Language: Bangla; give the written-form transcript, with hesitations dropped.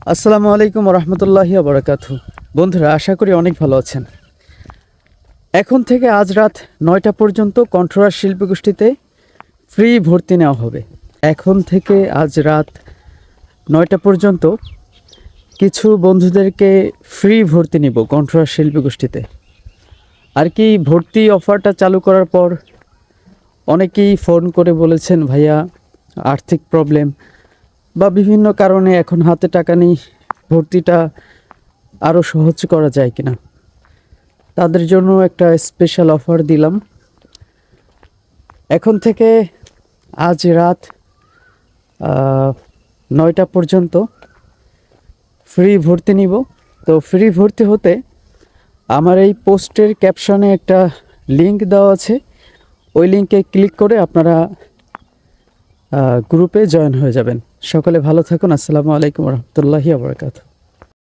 আসসালামু আলাইকুম রহমতুল্লাহি বারাকাতু। বন্ধুরা, আশা করি অনেক ভালো আছেন। এখন থেকে আজ রাত 9টা পর্যন্ত কণ্ঠরা শিল্পী গোষ্ঠীতে ফ্রি ভর্তি নেওয়া হবে। এখন থেকে আজ রাত 9টা পর্যন্ত কিছু বন্ধুদেরকে ফ্রি ভর্তি নিব কণ্ঠরা শিল্পী গোষ্ঠীতে। আর কি ভর্তি অফারটা চালু করার পর অনেকেই ফোন করে বলেছেন, ভাইয়া আর্থিক প্রবলেম বা বিভিন্ন কারণে এখন হাতে টাকা নেই, ভর্তিটা আরও সহজ করা যায় কিনা। তাদের জন্য একটা স্পেশাল অফার দিলাম। এখন থেকে আজ রাত 9টা পর্যন্ত ফ্রি ভর্তি নিব। তো ফ্রি ভর্তি হতে আমার এই পোস্টের ক্যাপশনে একটা লিংক দেওয়া আছে, ওই লিংকে ক্লিক করে আপনারা গ্রুপে জয়েন হয়ে যাবেন। সকলে ভালো থাকুন। আসসালামু আলাইকুম রহমতুল্লাহি বারাকাতুহু।